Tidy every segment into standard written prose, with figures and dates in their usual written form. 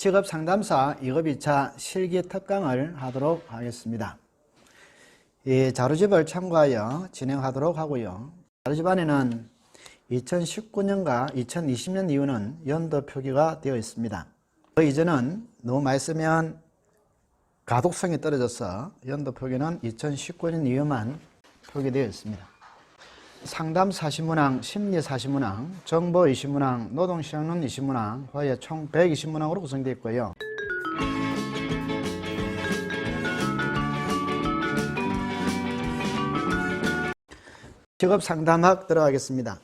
직업 상담사 2급 2차 실기 특강을 하도록 하겠습니다. 이 자료집을 참고하여 진행하도록 하고요. 자료집 안에는 2019년과 2020년 이후는 연도 표기가 되어 있습니다. 그 이전은 너무 많이 쓰면 가독성이 떨어져서 연도 표기는 2019년 이후만 표기되어 있습니다. 상담 40문항, 심리 40문항, 정보 20문항, 노동시장론 20문항, 화해 총 120문항으로 구성되어 있고요. 직업 상담학 들어가겠습니다.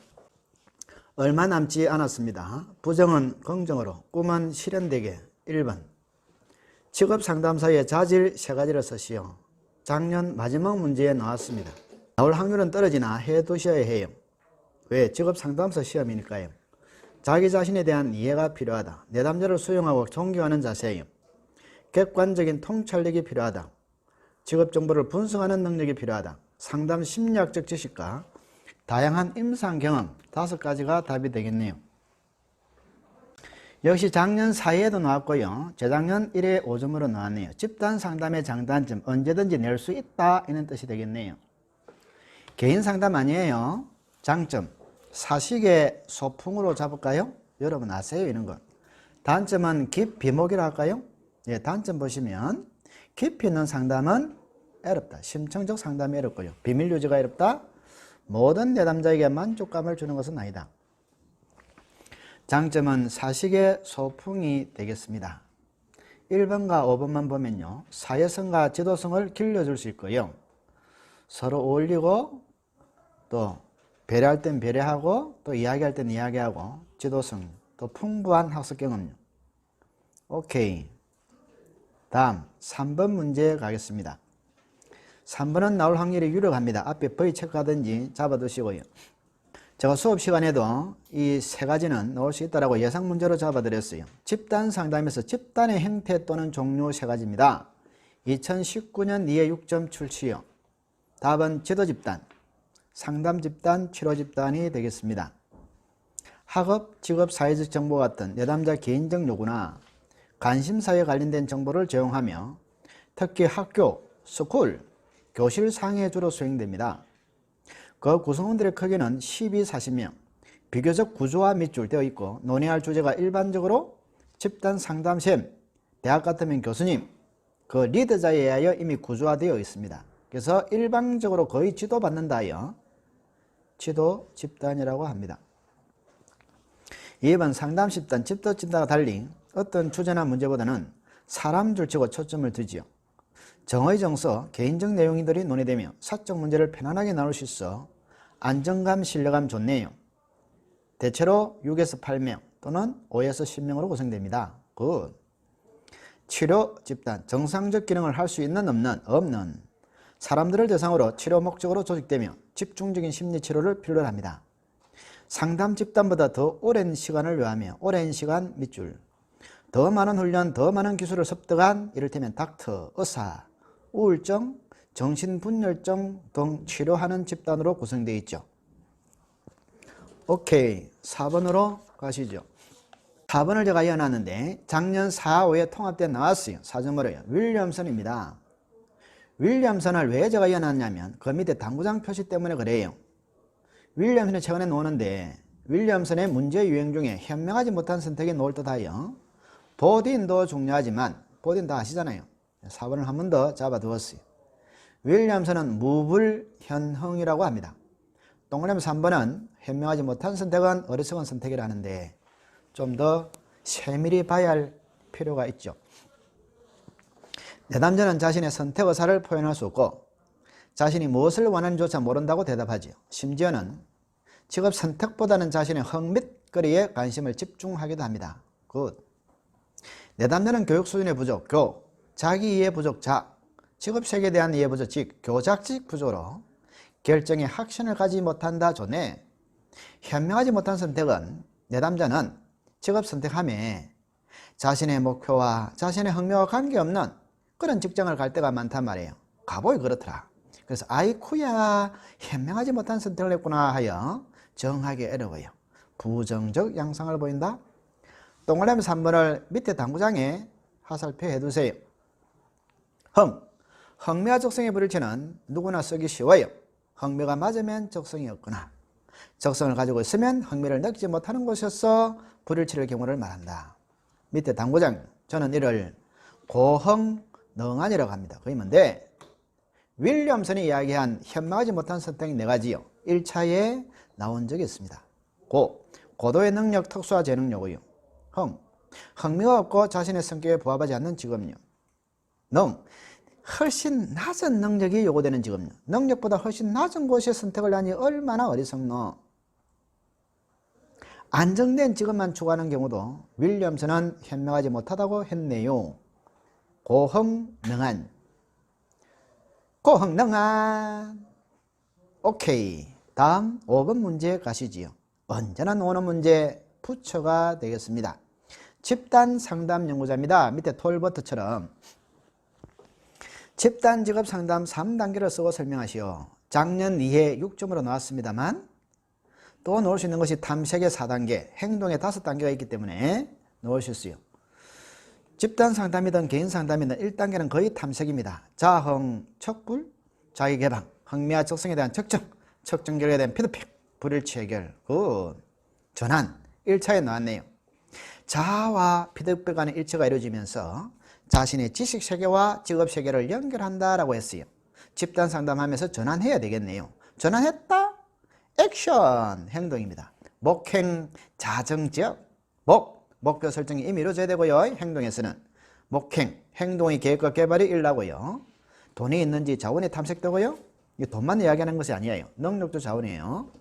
얼마 남지 않았습니다. 부정은 긍정으로, 꿈은 실현되게. 1번. 직업 상담사의 자질 3가지를 쓰시오. 작년 마지막 문제에 나왔습니다. 나올 확률은 떨어지나 해두셔야 해요. 왜? 직업 상담사 시험이니까요. 자기 자신에 대한 이해가 필요하다. 내담자를 수용하고 존경하는 자세예요. 객관적인 통찰력이 필요하다. 직업 정보를 분석하는 능력이 필요하다. 상담 심리학적 지식과 다양한 임상 경험 5가지가 답이 되겠네요. 역시 작년 4회에도 나왔고요. 재작년 1회 5점으로 나왔네요. 집단 상담의 장단점 언제든지 낼 수 있다 이런 뜻이 되겠네요. 개인 상담 아니에요. 장점 사식의 소풍으로 잡을까요? 여러분 아세요 이런 거. 단점은 비목이라 할까요? 예, 단점 보시면 깊이 있는 상담은 어렵다. 심층적 상담이 어렵고요. 비밀 유지가 어렵다. 모든 내담자에게 만족감을 주는 것은 아니다. 장점은 사식의 소풍이 되겠습니다. 1번과 5번만 보면요. 사회성과 지도성을 길러줄 수 있고요. 서로 어울리고 또 배려할 땐 배려하고 또 이야기할 땐 이야기하고 지도성 또 풍부한 학습 경험요. 오케이. 다음 3번 문제 가겠습니다. 3번은 나올 확률이 유력합니다. 앞에 V 체크하든지 잡아두시고요. 제가 수업 시간에도 이 3가지는 나올 수 있다고 예상 문제로 잡아드렸어요. 집단 상담에서 집단의 형태 또는 종류 3가지입니다. 2019년 2회 6점 출시요. 답은 지도 집단, 상담 집단, 치료 집단이 되겠습니다. 학업, 직업, 사회적 정보 같은 내담자 개인적 요구나 관심사에 관련된 정보를 제공하며 특히 학교, 스쿨, 교실 상에 주로 수행됩니다. 그 구성원들의 크기는 12-40명, 비교적 구조화 밑줄 되어 있고 논의할 주제가 일반적으로 집단 상담쌤, 대학 같으면 교수님, 그 리더자에 의하여 이미 구조화되어 있습니다. 그래서 일방적으로 거의 지도받는다 하여 지도 집단이라고 합니다. 2번 상담 집단, 집도 집단과 달리 어떤 주제나 문제보다는 사람 줄치고 초점을 두지요. 정의 정서, 개인적 내용들이 논의되며 사적 문제를 편안하게 나눌 수 있어 안정감, 신뢰감 좋네요. 대체로 6에서 8명 또는 5에서 10명으로 구성됩니다. 굿. 치료 집단, 정상적 기능을 할 수 있는 없는 사람들을 대상으로 치료 목적으로 조직되며 집중적인 심리치료를 필요로 합니다. 상담 집단보다 더 오랜 시간을 요하며 오랜 시간 밑줄, 더 많은 훈련, 더 많은 기술을 습득한 이를테면 닥터, 의사, 우울증, 정신분열증 등 치료하는 집단으로 구성되어 있죠. 오케이, 4번으로 가시죠. 4번을 제가 이어놨는데 작년 4, 5에 통합되어 나왔어요. 4점으로요. 윌리엄슨입니다. 윌리엄슨을 왜 제가 이어놨냐면 그 밑에 당구장 표시 때문에 그래요. 윌리엄슨이 최근에 나오는데 윌리엄슨의 문제 유형 중에 현명하지 못한 선택이 나올 듯하여 보딘도 중요하지만 보딘 다 아시잖아요. 4번을 한 번 더 잡아두었어요. 윌리엄슨은 무불현흥이라고 합니다. 동그라미 3번은 현명하지 못한 선택은 어리석은 선택이라는데 좀 더 세밀히 봐야 할 필요가 있죠. 내담자는 자신의 선택 의사를 표현할 수 없고 자신이 무엇을 원하는지조차 모른다고 대답하지요. 심지어는 직업 선택보다는 자신의 흥밋거리에 관심을 집중하기도 합니다. 굿. 내담자는 교육 수준의 부족, 자기 이해 부족, 직업세계에 대한 이해 부족, 교작직 부족으로 결정에 확신을 가지지 못한다. 좋네. 현명하지 못한 선택은 내담자는 직업 선택함에 자신의 목표와 자신의 흥미와 관계없는 그런 직장을 갈 때가 많단 말이에요. 가보이 그렇더라. 그래서 아이쿠야 현명하지 못한 선택을 했구나 하여 정하기 어려워요. 부정적 양상을 보인다. 동그라미 3번을 밑에 당구장에 화살표 해두세요. 흥미와 적성의 불일치는 누구나 쓰기 쉬워요. 흥미가 맞으면 적성이 없거나 적성을 가지고 있으면 흥미를 느끼지 못하는 곳에서 불일치를 경우를 말한다. 밑에 당구장, 저는 이를 고흥능한이라고 합니다. 그게 뭔데? 윌리엄슨이 이야기한 현명하지 못한 선택 4가지요. 1차에 나온 적이 있습니다. 고도의 능력, 특수와 재능 요구요. 흥미가 없고 자신의 성격에 부합하지 않는 직업요. 훨씬 낮은 능력이 요구되는 직업요. 능력보다 훨씬 낮은 곳에 선택을 하니 얼마나 어리석노. 안정된 직업만 추구하는 경우도 윌리엄슨은 현명하지 못하다고 했네요. 고흥능한. 오케이. 다음 5번 문제 가시지요. 언제나 나오는 문제 부처가 되겠습니다. 집단 상담 연구자입니다. 밑에 톨버트처럼 집단 직업 상담 3단계를 쓰고 설명하시오. 작년 2회 6점으로 나왔습니다만 또 넣을 수 있는 것이 탐색의 4단계, 행동의 5단계가 있기 때문에 넣을 수 있어요. 집단 상담이든 개인 상담이든 1단계는 거의 탐색입니다. 자흥, 척불, 자기개방, 흥미와 적성에 대한 측정 결과에 대한 피드백, 불일치 해결, 전환, 1차에 나왔네요. 자아와 피드백 간의 일치가 이루어지면서 자신의 지식 세계와 직업 세계를 연결한다라고 했어요. 집단 상담하면서 전환해야 되겠네요. 전환했다? 액션, 행동입니다. 목행, 자정적, 목표 설정이 이미 이루어져야 되고요. 행동에서는 목행, 행동의 계획과 개발이 일어나고요. 돈이 있는지 자원이 탐색되고요. 돈만 이야기하는 것이 아니에요. 능력도 자원이에요.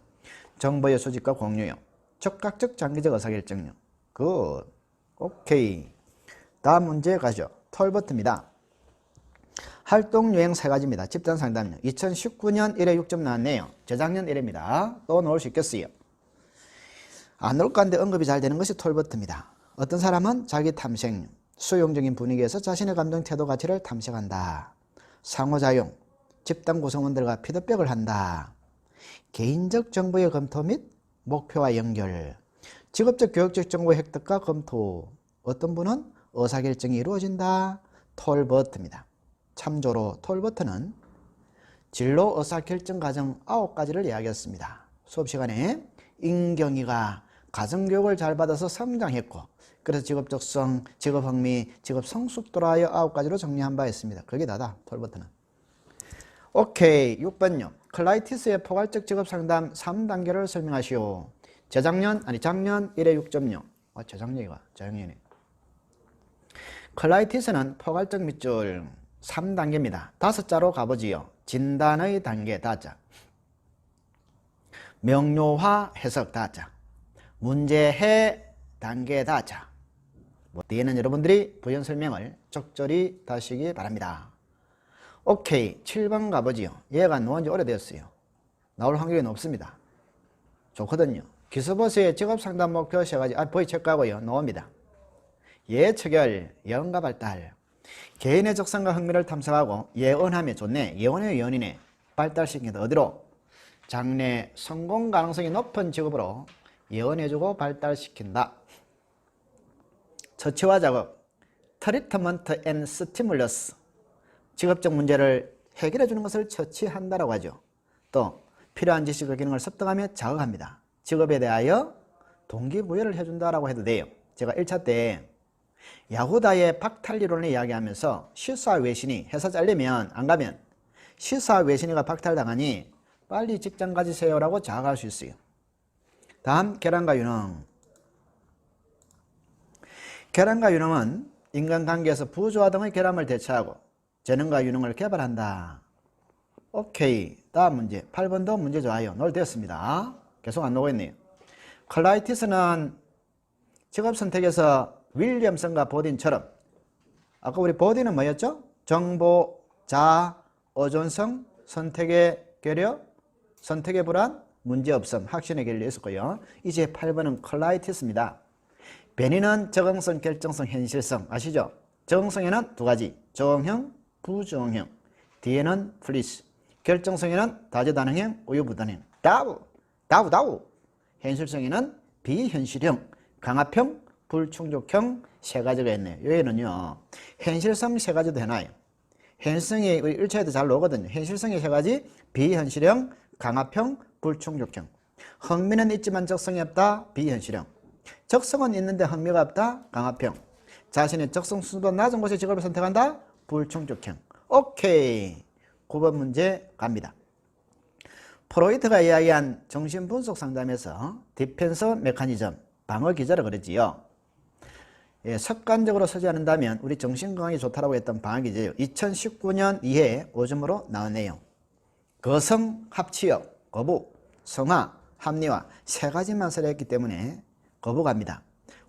정보의 수집과 공유요. 적극적 장기적 의사결정요. 오케이. 다음 문제 가죠. 톨버트입니다. 활동 유행 3가지입니다. 집단 상담요. 2019년 1회 6점 나왔네요. 재작년 1회입니다. 또 넣을 수 있겠어요. 안 넣을 건데 언급이 잘 되는 것이 톨버트입니다. 어떤 사람은 자기 탐색, 수용적인 분위기에서 자신의 감정, 태도, 가치를 탐색한다. 상호작용, 집단 구성원들과 피드백을 한다. 개인적 정보의 검토 및 목표와 연결, 직업적 교육적 정보 획득과 검토. 어떤 분은 의사결정이 이루어진다. 톨버트입니다. 참조로 톨버트는 진로 의사결정 과정 9가지를 이야기했습니다. 수업 시간에 인경이가 가정교육을 잘 받아서 성장했고 그래서 직업적성, 직업흥미, 직업성숙도로 하여 9가지로 정리한 바 있습니다. 그게 다다. 톨버트는. 오케이. 6번요. 클라이티스의 포괄적 직업상담 3단계를 설명하시오. 작년 1회 6점요. 재작년이네. 클라이티스는 포괄적 밑줄 3단계입니다. 5자로 가보지요. 진단의 단계 다자, 명료화 해석 다자, 문제해 단계 다자. 뒤에는 여러분들이 부연 설명을 적절히 다시기 바랍니다. 오케이. 7번 가보지요. 얘가 나온 지 오래되었어요. 나올 확률이 높습니다. 좋거든요. 기수버스의 직업상담 목표 3가지. 보이 체크하고요. 나옵니다. 예측열, 예언과 발달. 개인의 적성과 흥미를 탐색하고 예언하며 좋네. 예언의 예언이네. 발달시킨다. 어디로? 장래 성공 가능성이 높은 직업으로 예언해주고 발달시킨다. 처치와 작업, 트리트먼트 앤 스티뮬러스. 직업적 문제를 해결해주는 것을 처치한다라고 하죠. 또 필요한 지식과 기능을 습득하며 자극합니다. 직업에 대하여 동기부여를 해준다라고 해도 돼요. 제가 1차 때 야후다의 박탈리론을 이야기하면서 시사외신이 회사 잘리면 안 가면 시사외신이가 박탈당하니 빨리 직장 가지세요라고 자각할 수 있어요. 다음 계량과 유능. 계량과 유능은 인간관계에서 부조화 등의 결함을 대처하고 재능과 유능을 개발한다. 오케이. 다음 문제. 8번도 문제 좋아요. 노출되었습니다. 계속 안 나오고 있네요. 클라이티스는 직업 선택에서 윌리엄슨과 보딘처럼, 아까 우리 보딘은 뭐였죠? 정보, 자아, 의존성, 선택의 괴력, 선택의 불안, 문제없음, 확신의 결례 있었고요. 이제 8번은 클라이티스입니다. 베니는 적응성, 결정성, 현실성. 아시죠? 적응성에는 2가지. 적응형, 부적응형. 뒤에는 플리스. 결정성에는 다재다능형, 우유부단형. 다우. 현실성에는 비현실형, 강압형, 불충족형 세 가지가 있네요. 여기는요, 현실성 세 가지도 해놔요. 현실성이 우리 1차에도 잘 나오거든요. 현실성이 세 가지, 비현실형, 강압형, 불충족형. 흥미는 있지만 적성이 없다, 비현실형. 적성은 있는데 흥미가 없다, 강압형. 자신의 적성 수준보다 낮은 곳의 직업을 선택한다, 불충족형. 오케이. 9번 문제 갑니다. 프로이트가 이야기한 정신분석 상담에서 디펜스 메커니즘, 방어 기제를 그랬지요. 예, 습관적으로 쓰지 않는다면 우리 정신건강에 좋다라고 했던 방어 기제요. 2019년 2회 5점으로 나왔네요. 거성, 합치역, 거부, 성화, 합리화 세 가지만 쓰려 했기 때문에 거부갑니다.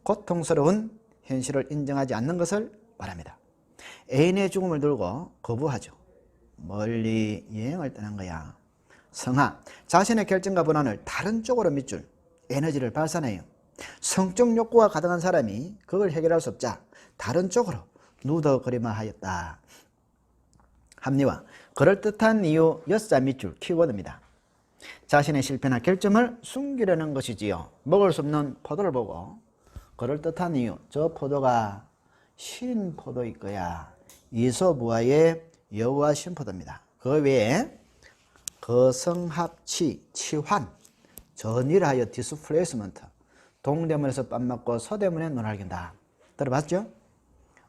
고통스러운 현실을 인정하지 않는 것을 말합니다. 애인의 죽음을 들고 거부하죠. 멀리 여행을 떠난 거야. 성화, 자신의 결정과 불안을 다른 쪽으로 밑줄 에너지를 발산해요. 성적 욕구가 가득한 사람이 그걸 해결할 수 없자 다른 쪽으로 누더거리만 하였다. 합리화, 그럴듯한 이유 6자 밑줄 키워드입니다. 자신의 실패나 결점을 숨기려는 것이지요. 먹을 수 없는 포도를 보고 그럴듯한 이유, 저 포도가 신포도일 거야. 이소부화의 여우와 신포도입니다. 그 외에 거성합치, 치환, 전일하여 디스플레이스먼트, 동대문에서 빰 맞고 서대문에 눈알 긴다. 들어봤죠?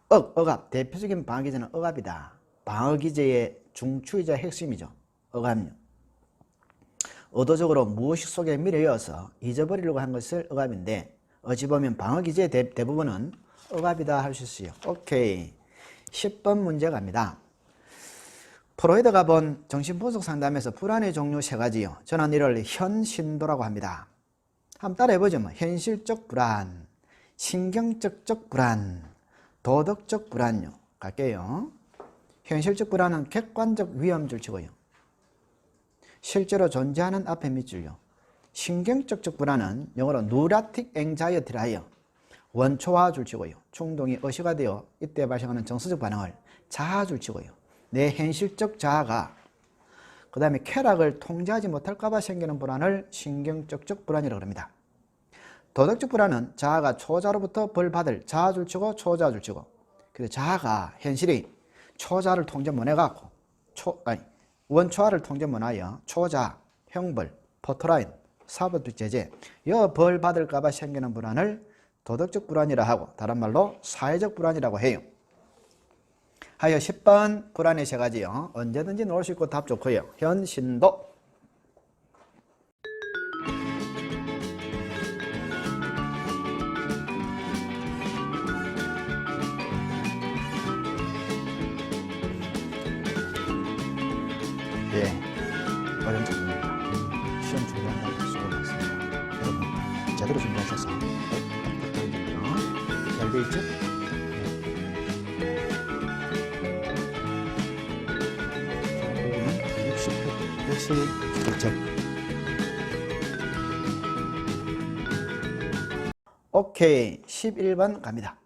억압, 대표적인 방어기제는 억압이다. 방어기제의 중추이자 핵심이죠. 억압류. 의도적으로 무의식 속에 밀어넣어서 잊어버리려고 한 것을 억압인데 어찌 보면 방어기제의 대부분은 억압이다 할 수 있어요. 오케이. 10번 문제 갑니다. 프로이드가 본 정신분석 상담에서 불안의 종류 세 가지요. 저는 이를 현신도라고 합니다. 한번 따라해보죠. 현실적 불안, 신경적 불안, 도덕적 불안요. 갈게요. 현실적 불안은 객관적 위험줄 치고요. 실제로 존재하는 앞에 밑줄요. 신경적 불안은 영어로 누라틱 앵자이어티라 하여 원초화 줄치고요. 충동이 의식화 되어 이때 발생하는 정서적 반응을 자아 줄치고요. 내 현실적 자아가 그 다음에 쾌락을 통제하지 못할까 봐 생기는 불안을 신경적 불안이라고 합니다. 도덕적 불안은 자아가 초자로부터 벌받을 자아 줄치고 초자 줄치고, 그래서 자아가 현실이 초자를 통제 못해갖고 원초화를 통제 못하여 초자, 형벌, 포토라인, 사법적 제재 이 벌받을까 봐 생기는 불안을 도덕적 불안이라 하고 다른 말로 사회적 불안이라고 해요. 하여 10번 불안의 세 가지요. 언제든지 넣을 수 있고 답 좋고요. 현신도. 예, 어려운 작품입니다. 시험 준비한다고 수고 많습니다. 여러분 제대로 준비하셔서 잘 돼 있죠? 역시 그렇죠. 오케이. 11번 갑니다.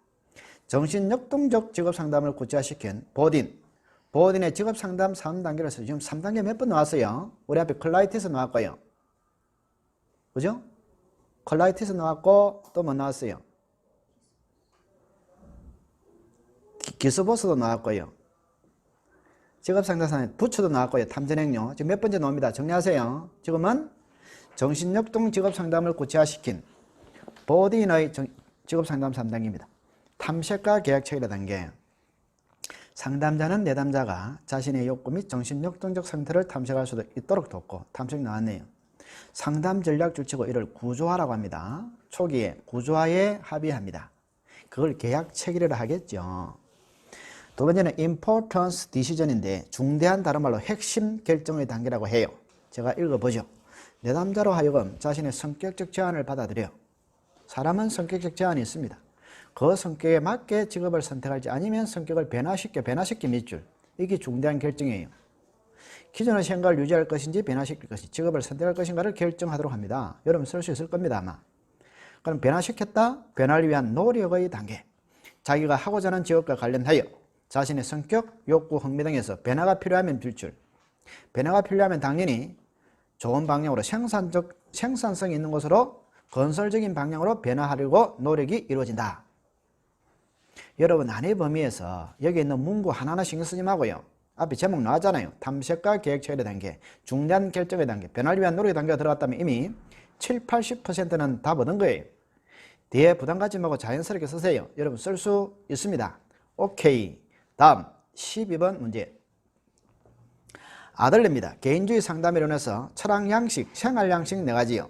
정신역동적 직업상담을 구체화시킨 보딘의 직업상담 3단계로서 지금 3단계 몇 번 나왔어요? 우리 앞에 콜라이티스 나왔고요. 그죠? 콜라이티스 나왔고 또 뭐 나왔어요? 기스보스도 나왔고요. 직업상담사는 부처도 나왔고요. 탐전행료. 지금 몇 번째 나옵니다. 정리하세요. 지금은 정신역동 직업상담을 구체화시킨 보딘의 직업상담 3단계입니다. 탐색과 계약 체결의 단계. 상담자는 내담자가 자신의 욕구 및 정신역동적 상태를 탐색할 수 있도록 돕고, 탐색 나왔네요. 상담 전략 줄치고 이를 구조화라고 합니다. 초기에 구조화에 합의합니다. 그걸 계약 체결이라 하겠죠. 두 번째는 importance decision인데 중대한 다른 말로 핵심 결정의 단계라고 해요. 제가 읽어보죠. 내담자로 하여금 자신의 성격적 제한을 받아들여. 사람은 성격적 제한이 있습니다. 그 성격에 맞게 직업을 선택할지 아니면 성격을 변화시켜 밑줄. 이게 중대한 결정이에요. 기존의 생각을 유지할 것인지 변화시킬 것인지 직업을 선택할 것인가를 결정하도록 합니다. 여러분 쓸 수 있을 겁니다 아마. 그럼 변화시켰다. 변화를 위한 노력의 단계. 자기가 하고자 하는 직업과 관련하여 자신의 성격, 욕구, 흥미 등에서 변화가 필요하면 밑줄. 변화가 필요하면 당연히 좋은 방향으로 생산성이 있는 곳으로 건설적인 방향으로 변화하려고 노력이 이루어진다. 여러분 안의 범위에서 여기 있는 문구 하나하나 신경 쓰지 말고요. 앞에 제목 나왔잖아요. 탐색과 계획 처리의 단계, 중단 결정의 단계, 변화를 위한 노력의 단계가 들어갔다면 이미 7, 80%는 다 얻은 거예요. 뒤에 부담 갖지 말고 자연스럽게 쓰세요. 여러분 쓸 수 있습니다. 오케이. 다음 12번 문제. 아들레입니다. 개인주의 상담이론에서 철학 양식, 생활 양식 4가지요.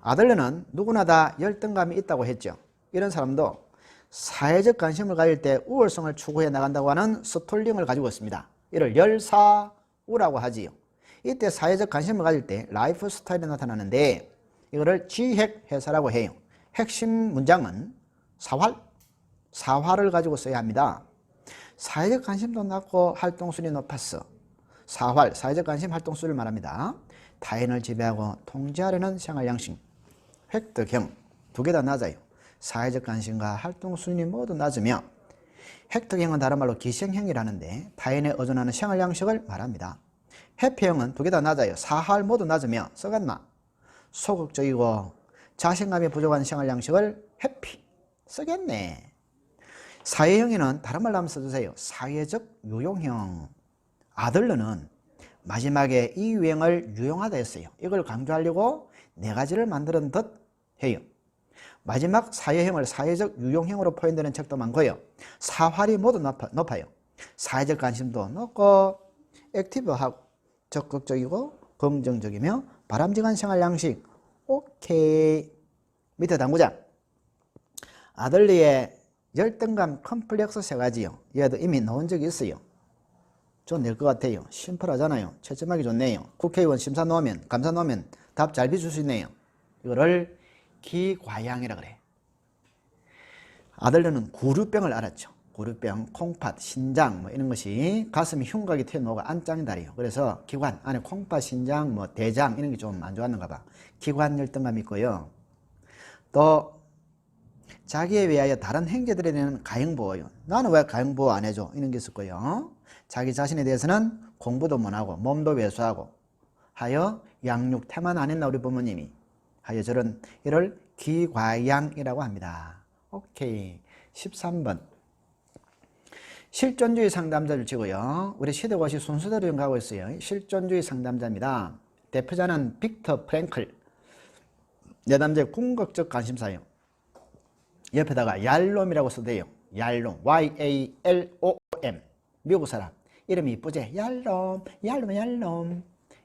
아들레는 누구나 다 열등감이 있다고 했죠. 이런 사람도 사회적 관심을 가질 때 우월성을 추구해 나간다고 하는 스톨링을 가지고 있습니다. 이를 열사우라고 하지요. 이때 사회적 관심을 가질 때 라이프 스타일이 나타나는데 이거를 지핵회사라고 해요. 핵심 문장은 사활을 가지고 써야 합니다. 사회적 관심도 낮고 활동수준이 높았어. 사회적 관심 활동수를 말합니다. 타인을 지배하고 통제하려는 생활 양식, 획득형 2개 다 낮아요. 사회적 관심과 활동 수준이 모두 낮으며 획득형은 다른 말로 기생형이라는데 타인에 의존하는 생활 양식을 말합니다. 회피형은 2개 다 낮아요. 사활 모두 낮으며 써갔나 소극적이고 자신감이 부족한 생활 양식을 회피 쓰겠네. 사회형에는 다른 말로 한번 써주세요. 사회적 유용형. 아들러는 마지막에 이 유형을 유용하다 했어요. 이걸 강조하려고 4가지를 만드는 듯 해요. 마지막 사회형을 사회적 유용형으로 표현되는 책도 많고요. 사활이 모두 높아요. 사회적 관심도 높고 액티브하고 적극적이고 긍정적이며 바람직한 생활 양식. 오케이. 밑에 당구장. 아들리의 열등감 컴플렉스 3가지요. 얘도 이미 나온 적이 있어요. 좀 낼 것 같아요. 심플하잖아요. 채점하기 좋네요. 국회의원 심사 놓으면 감사 놓으면 답 잘 비출 수 있네요. 이거를 기과양이라 그래. 아들러는 구류병을 앓았죠. 구류병, 콩팥, 신장 뭐 이런 것이 가슴이 흉곽이 튀어나오고 안짱다리요. 그래서 기관 안에 콩팥, 신장, 뭐 대장 이런 게 좀 안 좋았는가 봐. 기관 열등감이 있고요. 또 자기에 위하여 다른 행제들에 대한 가형보호요. 나는 왜 가형보호 안 해줘? 이런 게 있었고요. 자기 자신에 대해서는 공부도 못하고 몸도 왜소하고 하여 양육 태만 안 했나 우리 부모님이 하여 저런 이를 기과양이라고 합니다. 오케이. 13번 실존주의 상담자를 치고요. 우리 시대고시 순서대로 가고 있어요. 실존주의 상담자입니다. 대표자는 빅터 프랭클. 내담자의 궁극적 관심사요. 옆에다가 얄롬이라고 써도돼요. 얄롬, Y-A-L-O-M. 미국 사람. 이름이 이쁘지?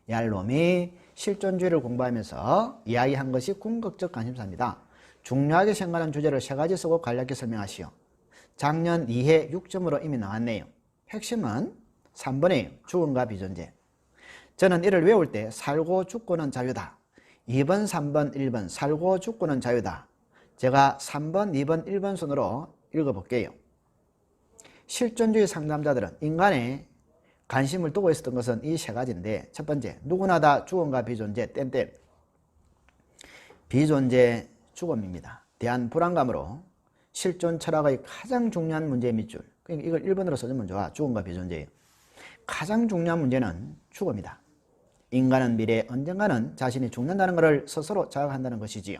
얄롬이 실존주의를 공부하면서 이야기한 것이 궁극적 관심사입니다. 중요하게 생각하는 주제를 3가지 쓰고 간략히 설명하시오. 작년 2회 6점으로 이미 나왔네요. 핵심은 3번이에요. 죽음과 비존재. 저는 이를 외울 때 살고 죽고는 자유다. 2번, 3번, 1번 살고 죽고는 자유다. 제가 3번, 2번, 1번 순으로 읽어볼게요. 실존주의 상담자들은 인간의 관심을 두고 있었던 것은 이 3가지인데 첫 번째, 누구나 다 죽음과 비존재 땜땜. 비존재 죽음입니다. 대한 불안감으로 실존 철학의 가장 중요한 문제의 밑줄. 그러니까 이걸 1번으로 써주면 좋아. 죽음과 비존재예요. 가장 중요한 문제는 죽음이다. 인간은 미래에 언젠가는 자신이 죽는다는 것을 스스로 자각한다는 것이지요.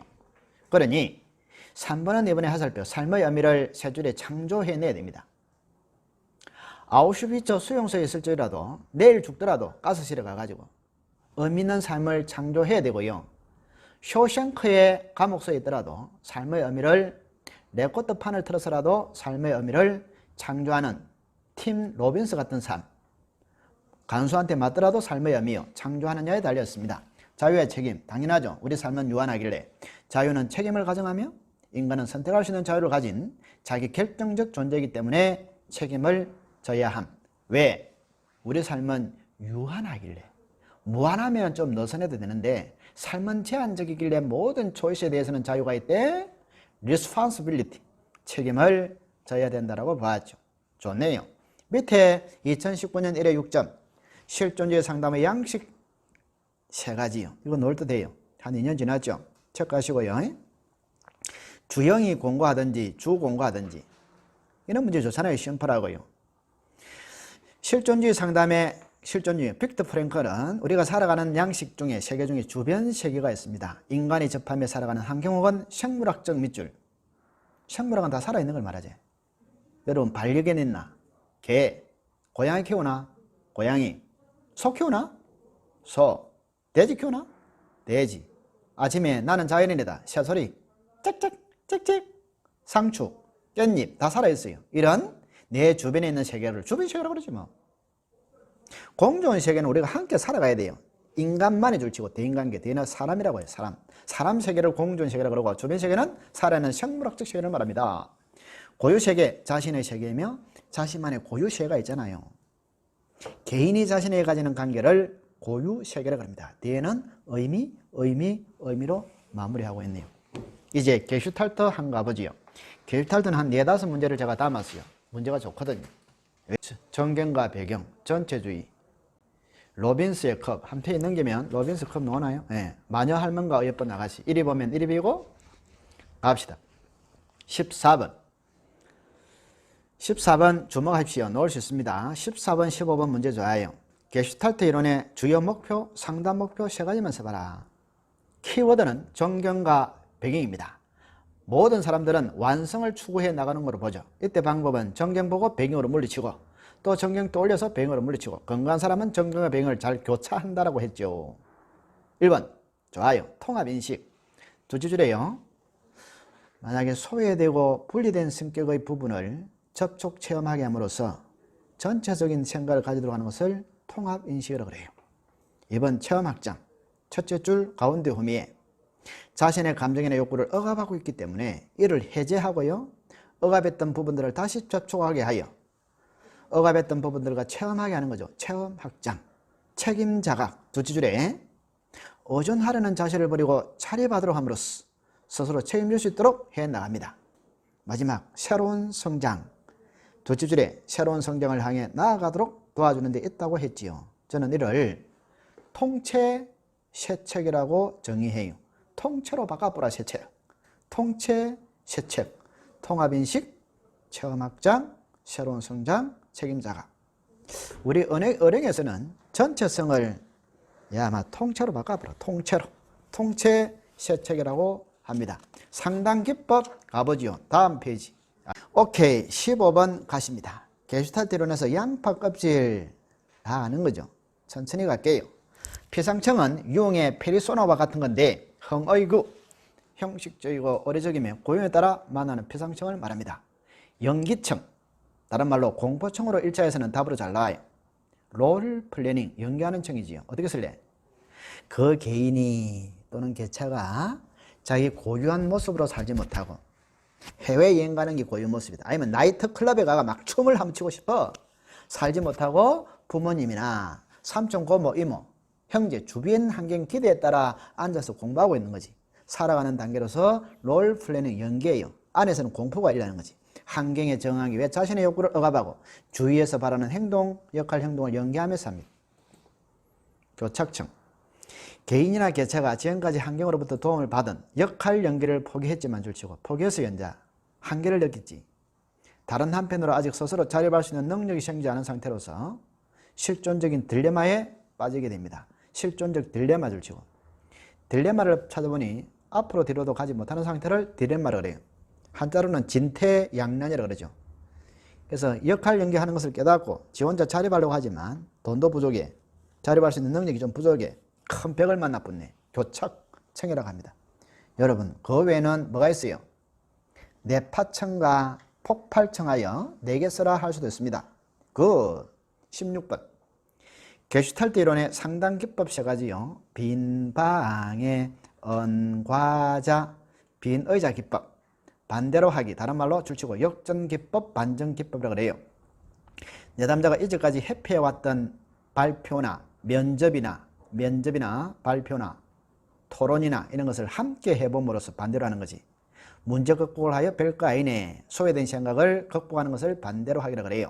그러니 3번은 이번에 화살표 삶의 의미를 3줄에 창조해내야 됩니다. 아우슈비츠 수용소에 있을지라도 내일 죽더라도 가스실에 가가지고 의미 있는 삶을 창조해야 되고요. 쇼생크의 감옥소에 있더라도 삶의 의미를 레코드판을 틀어서라도 삶의 의미를 창조하는 팀 로빈스 같은 삶. 간수한테 맞더라도 삶의 의미요. 창조하는 자에 달렸습니다. 자유의 책임 당연하죠. 우리 삶은 유한하길래 자유는 책임을 가정하며 인간은 선택할 수 있는 자유를 가진 자기 결정적 존재이기 때문에 책임을 져야 함. 왜? 우리 삶은 유한하길래. 무한하면 좀 느슨해도 되는데 삶은 제한적이길래 모든 초이스에 대해서는 자유가 있대. responsibility 책임을 져야 된다고 봤죠. 좋네요. 밑에 2019년 1회 6점 실존주의 상담의 양식 3가지요. 이거 놓을 듯 해요. 한 2년 지났죠. 체크하시고요. 주형이 공부하든지 주 공부하든지 이런 문제 좋잖아요. 심플하고요. 실존주의 상담의 실존주의 빅터 프랭클은 우리가 살아가는 양식 중에 세계 중에 주변 세계가 있습니다. 인간이 접하며 살아가는 환경 혹은 생물학적 밑줄. 생물학은 다 살아있는 걸 말하지. 여러분 반려견 있나? 개. 고양이 키우나? 고양이. 소 키우나? 소. 돼지 키우나? 돼지. 아침에 나는 자연인이다. 새소리. 짹짹 짹짹. 상추, 깻잎 다 살아있어요. 이런 내 주변에 있는 세계를 주변 세계라고 그러지 뭐. 공존 세계는 우리가 함께 살아가야 돼요. 인간만이 줄치고 대인관계, 대인은 사람이라고 해요. 사람 세계를 공존 세계라고 그러고 주변 세계는 살아있는 생물학적 세계를 말합니다. 고유 세계, 자신의 세계이며 자신만의 고유 세계가 있잖아요. 개인이 자신에게 가지는 관계를 고유 세계라고 합니다. 뒤에는 의미로 마무리하고 있네요. 이제 게슈탈트 한 거 가보지요. 게슈탈트는 한 4-5문제를 제가 담았어요. 문제가 좋거든요. 정경과 배경, 전체주의, 로빈스의 컵. 한 페이지 넘기면 로빈스 컵 나오나요? 네. 마녀 할멈과 어여쁜 아가씨. 1위 보면 1위이고 갑시다. 14번 주목하십시오. 넣을 수 있습니다. 14번, 15번 문제 좋아요. 게슈탈트 이론의 주요 목표, 상단 목표 3가지만 써봐라. 키워드는 정경과 배경입니다. 모든 사람들은 완성을 추구해 나가는 걸로 보죠. 이때 방법은 정경 보고 배경으로 물리치고 또 정경 또 올려서 배경으로 물리치고 건강한 사람은 정경과 배경을 잘 교차한다라고 했죠. 1번 좋아요. 통합인식. 두 줄이에요. 만약에 소외되고 분리된 성격의 부분을 접촉 체험하게 함으로써 전체적인 생각을 가지도록 하는 것을 통합인식이라고 그래요. 2번 체험 확장. 첫째 줄 가운데 호미에 자신의 감정이나 욕구를 억압하고 있기 때문에 이를 해제하고요. 억압했던 부분들을 다시 접촉하게 하여 억압했던 부분들과 체험하게 하는 거죠. 체험 확장. 책임 자각. 둘째 줄에 의존하려는 자세를 버리고 차려받도록 함으로써 스스로 책임질 수 있도록 해나갑니다. 마지막 새로운 성장. 둘째 줄에 새로운 성장을 향해 나아가도록 도와주는 데 있다고 했지요. 저는 이를 통체 세책이라고 정의해요. 통째로 바꿔보라 세책. 통체 세책. 통합인식, 체험확장, 새로운 성장, 책임자각. 우리 은행에서는 전체성을 아마 통째로 바꿔보라. 통째로. 통체 세책이라고 합니다. 상담기법 가보지요. 다음 페이지. 오케이. 15번 가십니다. 게슈탈트 이론에서 양파 껍질 다 아는 거죠. 천천히 갈게요. 피상청은 유흥의 페리소나와 같은 건데 흥의구, 형식적이고 어리적이며 고용에 따라 만나는 피상청을 말합니다. 연기청, 다른 말로 공포청으로 일자에서는 답으로 잘 나와요. 롤 플래닝, 연기하는 청이지요. 어떻게 쓸래? 그 개인이 또는 개체가 자기 고유한 모습으로 살지 못하고 해외여행 가는 게 고유 모습이다. 아니면 나이트 클럽에 가가 막 춤을 한번 추고 싶어. 살지 못하고 부모님이나 삼촌, 고모, 이모, 형제, 주변 환경 기대에 따라 앉아서 공부하고 있는 거지. 살아가는 단계로서 롤 플레이는 연계예요. 안에서는 공포가 일어나는 거지. 환경에 적응하기 위해 자신의 욕구를 억압하고 주위에서 바라는 행동, 역할, 행동을 연계하면서 합니다. 교착청. 개인이나 개체가 지금까지 환경으로부터 도움을 받은 역할 연계를 포기했지만 줄치고 포기해서 연자 한계를 느꼈지. 다른 한편으로 아직 스스로 자립할 수 있는 능력이 생기지 않은 상태로서 실존적인 딜레마에 빠지게 됩니다. 실존적 딜레마 줄치고 딜레마를 찾아보니 앞으로 뒤로도 가지 못하는 상태를 딜레마라고 그래요. 한자로는 진퇴양난이라고 그러죠. 그래서 역할 연계하는 것을 깨닫고 지 혼자 자립하려고 하지만 돈도 부족해. 자립할 수 있는 능력이 좀 부족해. 큰 벽을 만나붙네. 교착청이라고 합니다. 여러분 그 외에는 뭐가 있어요? 내파청과 폭발청하여 4개 써라 할 수도 있습니다. 그 16번 게슈탈트 이론의 상당 기법 3가지요. 빈 방에 언과자, 빈 의자 기법, 반대로 하기, 다른 말로 줄치고 역전 기법, 반전 기법이라고 그래요. 내담자가 이제까지 회피해왔던 발표나 면접이나 발표나 토론이나 이런 것을 함께 해봄으로써 반대로 하는 거지. 문제 극복을 하여 별거 아니네. 소외된 생각을 극복하는 것을 반대로 하기라 그래요.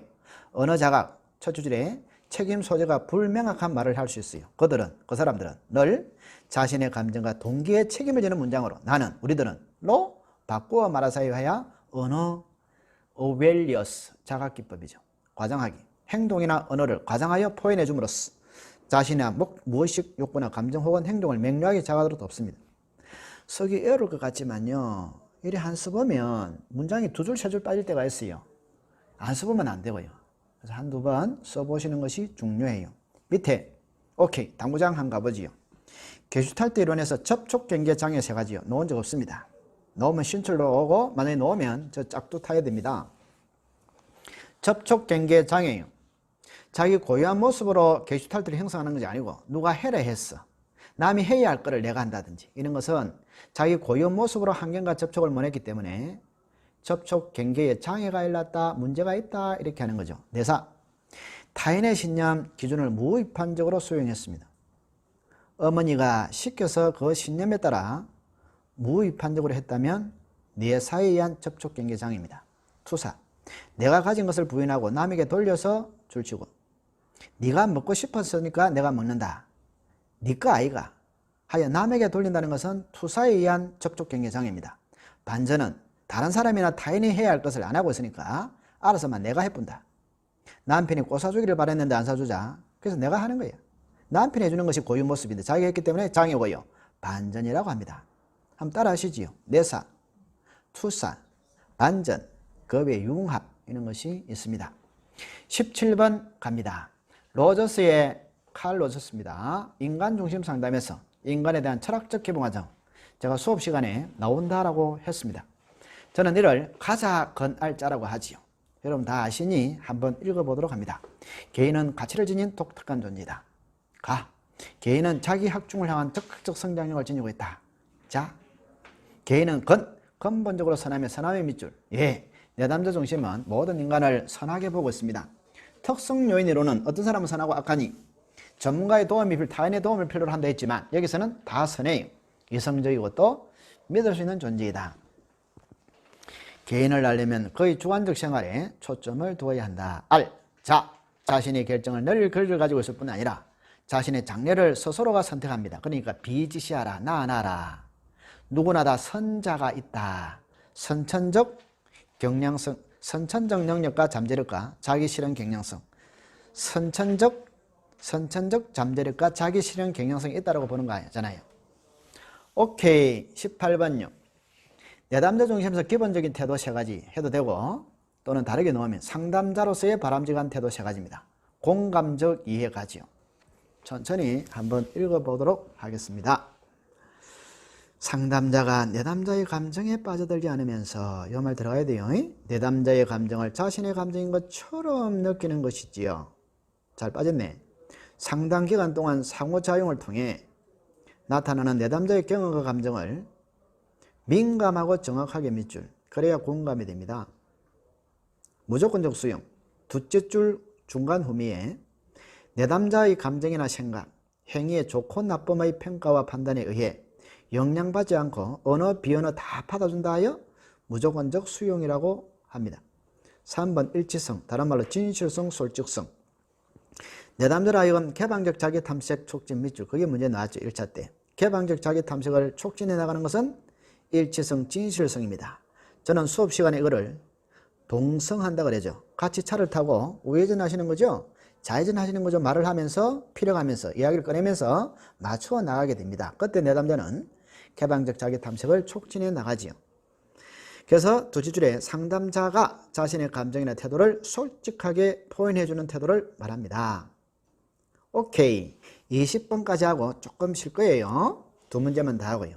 언어 자각, 첫 줄에 책임 소재가 불명확한 말을 할 수 있어요. 그 사람들은 늘 자신의 감정과 동기에 책임을 지는 문장으로 나는, 우리들은 로 바꾸어 말하사이 하여 언어 어웰리어스 자각기법이죠. 과장하기. 행동이나 언어를 과장하여 표현해 줌으로써 자신의 무의식 욕구나 감정 혹은 행동을 명료하게 자각하도록 돕습니다. 쓰기 어려울 것 같지만요, 이래 한 써보면 문장이 두 줄, 세 줄 빠질 때가 있어요. 안 써보면 안 되고요. 그래서 한두 번 써보시는 것이 중요해요. 밑에 오케이, 당구장 한 가보지요. 게슈탈트 이론에서 접촉 경계 장애 세 가지요. 놓은 적 없습니다. 놓으면 신출로 오고, 만약에 놓으면 저 짝도 타야 됩니다. 접촉 경계 장애요. 자기 고유한 모습으로 게슈탈트를 형성하는 것이 아니고 누가 해라 했어. 남이 해야 할 거를 내가 한다든지 이런 것은 자기 고유한 모습으로 환경과 접촉을 못했기 때문에 접촉 경계에 장애가 일났다, 문제가 있다 이렇게 하는 거죠. 내사, 타인의 신념, 기준을 무비판적으로 수용했습니다. 어머니가 시켜서 그 신념에 따라 무비판적으로 했다면 내사에 의한 접촉 경계 장애입니다. 투사, 내가 가진 것을 부인하고 남에게 돌려서 줄치고 네가 먹고 싶었으니까 내가 먹는다. 네 거 아이가 하여 남에게 돌린다는 것은 투사에 의한 접촉 경계 장애입니다. 반전은 다른 사람이나 타인이 해야 할 것을 안 하고 있으니까 알아서만 내가 해본다. 남편이 꽃 사주기를 바랬는데 안 사주자. 그래서 내가 하는 거예요. 남편이 해주는 것이 고유 모습인데 자기가 했기 때문에 장애고요. 반전이라고 합니다. 한번 따라 하시지요. 내사, 투사, 반전, 그 외 융합 이런 것이 있습니다. 17번 갑니다. 로저스의 칼 로저스입니다. 인간중심 상담에서 인간에 대한 철학적 개봉 과정, 제가 수업 시간에 나온다라고 했습니다. 저는 이를 가자 건알자라고 하지요. 여러분 다 아시니 한번 읽어보도록 합니다. 개인은 가치를 지닌 독특한 존재이다. 가, 개인은 자기 학중을 향한 적극적 성장력을 지니고 있다. 자, 개인은 근본적으로 선함의 선함의 밑줄. 예, 내담자 중심은 모든 인간을 선하게 보고 있습니다. 특성 요인 이론은 어떤 사람은 선하고 악하니 전문가의 도움이 타인의 도움을 필요로 한다 했지만 여기서는 다 선해요. 이성적이고 또 믿을 수 있는 존재이다. 개인을 알려면 그의 주관적 생활에 초점을 두어야 한다. 자신의 결정을 늘 그를 가지고 있을 뿐 아니라 자신의 장래를 스스로가 선택합니다. 그러니까 비지시하라, 나아나라. 누구나 다 선자가 있다. 선천적 경량성, 선천적 능력과 잠재력과 자기 실현 경량성, 선천적 잠재력과 자기 실현 경량성이 있다고 보는 거잖아요. 오케이, 18번요. 내담자 중심에서 기본적인 태도 세 가지 해도 되고 또는 다르게 놓으면 상담자로서의 바람직한 태도 세 가지입니다. 공감적 이해가지요. 천천히 한번 읽어보도록 하겠습니다. 상담자가 내담자의 감정에 빠져들지 않으면서 이 말 들어가야 돼요. 내담자의 감정을 자신의 감정인 것처럼 느끼는 것이지요. 잘 빠졌네. 상당 기간 동안 상호작용을 통해 나타나는 내담자의 경험과 감정을 민감하고 정확하게 밑줄, 그래야 공감이 됩니다. 무조건적 수용, 둘째 줄 중간 후미에 내담자의 감정이나 생각, 행위의 좋고 나쁨의 평가와 판단에 의해 영향받지 않고 언어, 비언어 다 받아준다 하여 무조건적 수용이라고 합니다. 3번 일치성, 다른 말로 진실성, 솔직성. 내담자로 하여금 개방적 자기 탐색 촉진 밑줄, 그게 문제 나왔죠. 1차 때. 개방적 자기 탐색을 촉진해 나가는 것은 일치성, 진실성입니다. 저는 수업 시간에 이거를 동성한다 그러죠. 같이 차를 타고 우회전 하시는 거죠. 좌회전 하시는 거죠. 말을 하면서 필요하면서 이야기를 꺼내면서 맞추어 나가게 됩니다. 그때 내담자는 개방적 자기 탐색을 촉진해 나가지요. 그래서 둘째 줄에 상담자가 자신의 감정이나 태도를 솔직하게 표현해 주는 태도를 말합니다. 오케이, 20번까지 하고 조금 쉴 거예요. 두 문제만 다 하고요.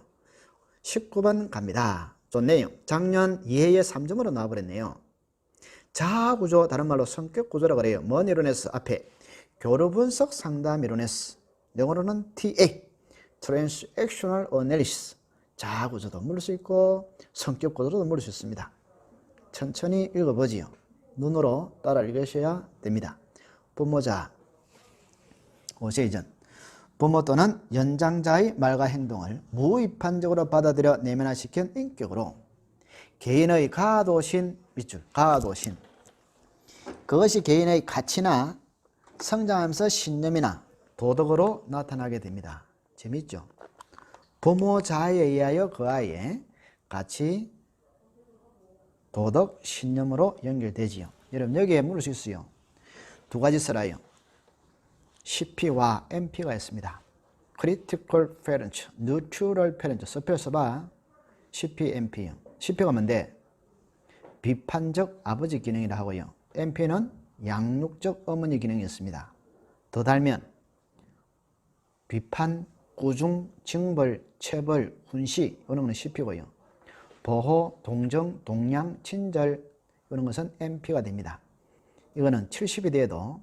19번 갑니다. 좋네요. 작년 2회에 3점으로 나와버렸네요. 자아구조, 다른 말로 성격구조라고 그래요. 뭔 이론에서 앞에 교류분석 상담 이론에서 영어로는 TA, Transactional Analysis. 자아구조도 물을 수 있고 성격구조도 물을 수 있습니다. 천천히 읽어보지요. 눈으로 따라 읽으셔야 됩니다. 부모자, 오세 이전. 부모 또는 연장자의 말과 행동을 무비판적으로 받아들여 내면화시킨 인격으로 개인의 가도신 밑줄, 가도신. 그것이 개인의 가치나 성장하면서 신념이나 도덕으로 나타나게 됩니다. 재밌죠? 부모자에 의하여 그 아이의 가치, 도덕, 신념으로 연결되지요. 여러분 여기에 물을 수 있어요. 두 가지 써라요. CP와 MP가 있습니다. Critical Parent, Neutral Parent. 서표 써봐. CP, MP. CP가 뭔데? 비판적 아버지 기능이라 하고요. MP는 양육적 어머니 기능이 있습니다. 더 달면 비판, 꾸중, 징벌, 체벌, 훈시 이런 것은 CP고요. 보호, 동정, 동양, 친절 이런 것은 MP가 됩니다. 이거는 70이 돼도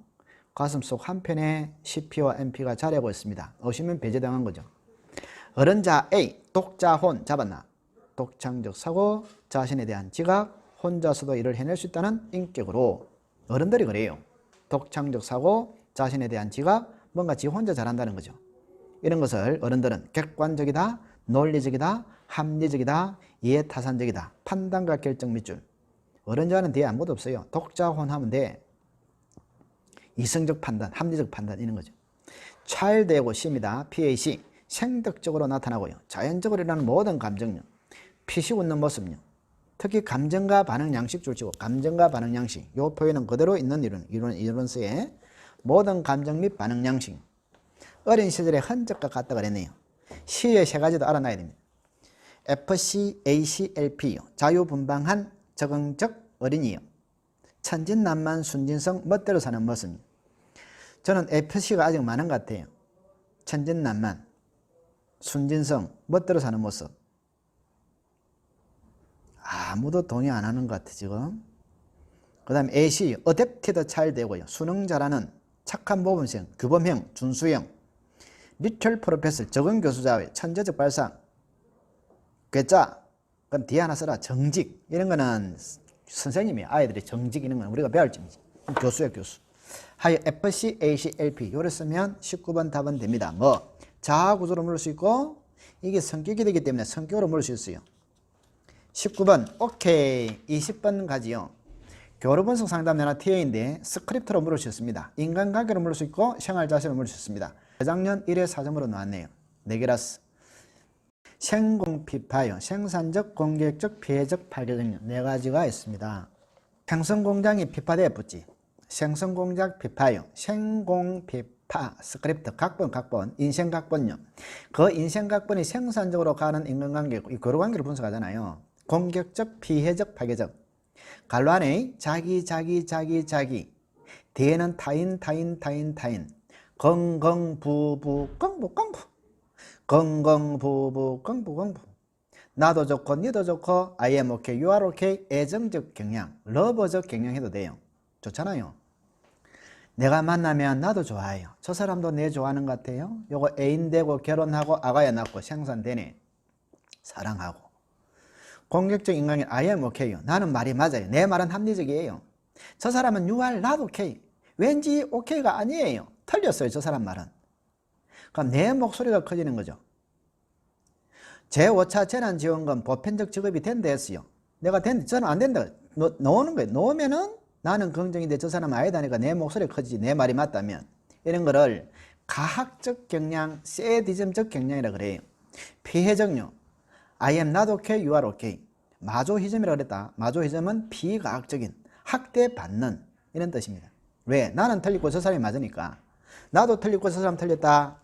가슴속 한편에 CP와 MP가 자리하고 있습니다. 오시면 배제당한 거죠. 어른자 A, 독자혼 잡았나? 독창적 사고, 자신에 대한 지각, 혼자서도 일을 해낼 수 있다는 인격으로. 어른들이 그래요. 독창적 사고, 자신에 대한 지각, 뭔가 지 혼자 잘한다는 거죠. 이런 것을 어른들은 객관적이다, 논리적이다, 합리적이다, 이해타산적이다, 판단과 결정 밑줄. 어른자는 뒤에 아무것도 없어요. 독자혼 하면 돼. 이성적 판단, 합리적 판단 이런 거죠. child하고 C입니다. PAC. 생덕적으로 나타나고요. 자연적으로 일어나는 모든 감정요. 피식 웃는 모습요. 특히 감정과 반응 양식 줄치고 감정과 반응 양식. 이 표현은 그대로 있는 이론서의 모든 감정 및 반응 양식. 어린 시절의 흔적과 같다 그랬네요. C의 세 가지도 알아놔야 됩니다. FC, AC, LP요. 자유분방한 적응적 어린이요. 천진난만, 순진성, 멋대로 사는 모습. 저는 FC가 아직 많은 것 같아요. 천진난만, 순진성, 멋대로 사는 모습. 아무도 동의 안 하는 것 같아 지금. 그 다음에 AC, Adapted Child이고요. 수능 잘하는 착한 모범생, 규범형, 준수형. Little Professor, 적은 교수자의 천재적 발상. 괴짜, 그럼 뒤에 하나 써라. 정직. 이런 거는 선생님이 아이들이 정직 이런 건 우리가 배울 점이지. 교수야 교수. 하여 FC, AC, LP 요래 쓰면 19번 답은 됩니다. 뭐 자아 구조로 물을 수 있고 이게 성격이 되기 때문에 성격으로 물을 수 있어요. 19번 오케이. 20번 가지요. 교류 분석 상담 내나 TA인데 스크립트로 물을 수 있습니다. 인간관계로 물을 수 있고 생활 자세로 물을 수 있습니다. 재작년 1회 4점으로 나왔네요. 4개라서. 생공피파요. 생산적, 공격적, 피해적, 파괴적 4가지가 있습니다. 생성공장이 피파대에 붙지. 생성공장 피파요. 생공피파 스크립트 각본 인생각본요. 그 인생각본이 생산적으로 가는 인간관계 이 교류관계를 분석하잖아요. 공격적, 피해적, 파괴적. 갈로 안에 자기 뒤에는 타인 건강부부 건강부부 나도 좋고 니도 좋고 I am okay, you are okay. 애정적 경향, 러버적 경향 해도 돼요. 좋잖아요. 내가 만나면 나도 좋아해요. 저 사람도 내 좋아하는 것 같아요. 요거 애인 되고 결혼하고 아가야 낳고 생산되네. 사랑하고. 공격적 인간이 I am okay. 나는 말이 맞아요. 내 말은 합리적이에요. 저 사람은 you are not okay. 왠지 okay가 아니에요. 틀렸어요. 저 사람 말은. 그럼 내 목소리가 커지는 거죠. 제5차 재난지원금 보편적 지급이 된다 했어요. 내가 된다, 저는 안 된다. 놓는 거예요. 놓으면은 나는 긍정인데 저 사람은 아니다니까 내 목소리가 커지지. 내 말이 맞다면. 이런 거를 가학적 경향, 세디즘적 경향이라 그래요. 피해적요. I am not okay, you are okay. 마조히즘이라고 그랬다. 마조히즘은 비가학적인, 학대받는 이런 뜻입니다. 왜? 나는 틀리고 저 사람이 맞으니까. 나도 틀리고 저 사람 틀렸다.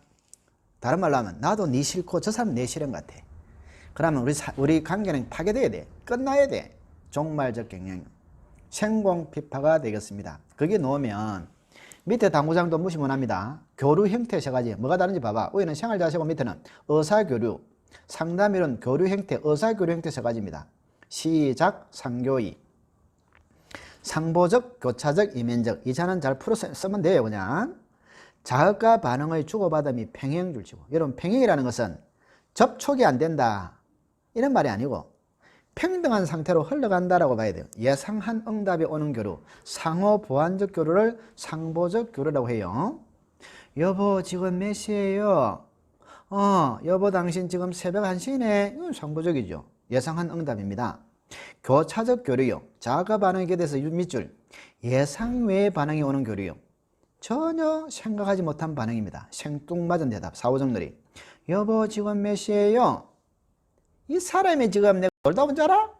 다른 말로 하면 나도 네 싫고 저 사람 내 싫은 것 같아. 그러면 우리 관계는 파괴돼야 돼. 끝나야 돼. 종말적 경향. 생공피파가 되겠습니다. 거기에 놓으면 밑에 당구장도 무시 못합니다. 교류 형태 세 가지. 뭐가 다른지 봐봐. 위에는 생활자세고 밑에는 의사교류. 상담이론 교류 형태, 의사교류 형태 세 가지입니다. 시작, 상교의. 상보적, 교차적, 이면적. 이 차는 잘 풀어 쓰면 돼요. 그냥. 자극과 반응의 주고받음이 평행줄치고. 여러분 평행이라는 것은 접촉이 안 된다 이런 말이 아니고 평등한 상태로 흘러간다라고 봐야 돼요. 예상한 응답이 오는 교류, 상호 보완적 교류를 상보적 교류라고 해요. 여보 지금 몇 시예요? 여보 당신 지금 새벽 1시네. 이건 상보적이죠. 예상한 응답입니다. 교차적 교류요. 자가 반응에 대해서 밑줄. 예상 외의 반응이 오는 교류요. 전혀 생각하지 못한 반응입니다. 생뚱맞은 대답. 사후정렬이. 여보 지금 몇 시예요? 이 사람이 지금 내가 놀다 온 줄 알아?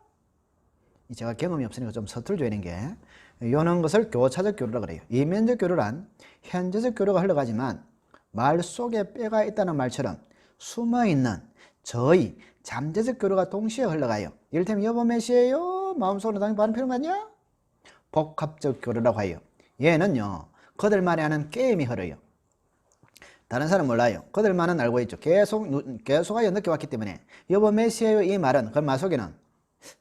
제가 경험이 없으니까 좀 서툴죠 이런 게. 이런 것을 교차적 교류라고 그래요. 이면적 교류란 현재적 교류가 흘러가지만 말 속에 뼈가 있다는 말처럼 숨어있는 저의 잠재적 교류가 동시에 흘러가요. 이를테면 여보 몇 시에요? 마음속으로 당연히 바로 필요한 거 아니야? 복합적 교류라고 해요. 얘는요 그들만이 하는 게임이 흐려요. 다른 사람 몰라요. 그들만은 알고 있죠. 계속하여 느껴왔기 때문에 여보 몇 시에요? 이 말은 그 말 속에는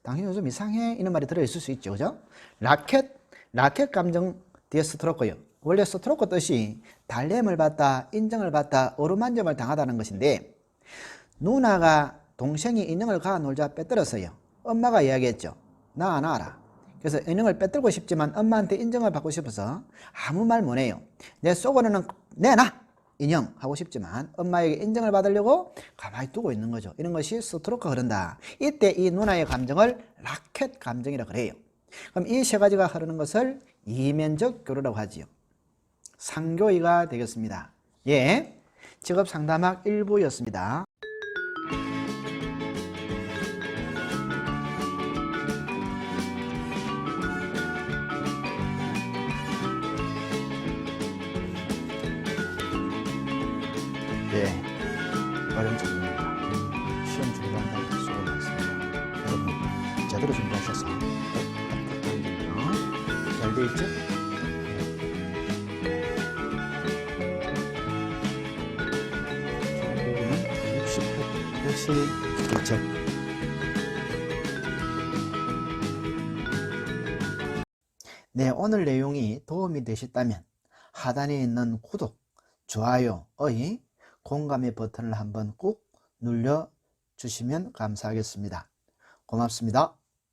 당신 요즘 이상해 이런 말이 들어있을 수 있죠. 그죠? 라켓 감정 뒤에 스트로크요. 원래 스트로크 뜻이 달램을 받다, 인정을 받다, 어루만점을 당하다는 것인데 누나가 동생이 인형을 가아 놀자 빼들었어요. 엄마가 이야기했죠. 나 안 알아. 그래서 인형을 빼들고 싶지만 엄마한테 인정을 받고 싶어서 아무 말 못해요. 내 속으로는 내놔! 인형 하고 싶지만 엄마에게 인정을 받으려고 가만히 두고 있는 거죠. 이런 것이 스트로크가 흐른다. 이때 이 누나의 감정을 라켓 감정이라 그래요. 그럼 이 세 가지가 흐르는 것을 이면적 교류라고 하지요. 상교이가 되겠습니다. 예, 직업 상담학 1부였습니다. 네, 어려운 작품입니다. 시험 준비한다는 수고 많습니다. 여러분 제대로 준비하셔서 잘 돼 있죠? 여기는 68페이지 교책. 네, 오늘 내용이 도움이 되셨다면 하단에 있는 구독, 좋아요의 공감의 버튼을 한번 꾹 눌러주시면 감사하겠습니다. 고맙습니다.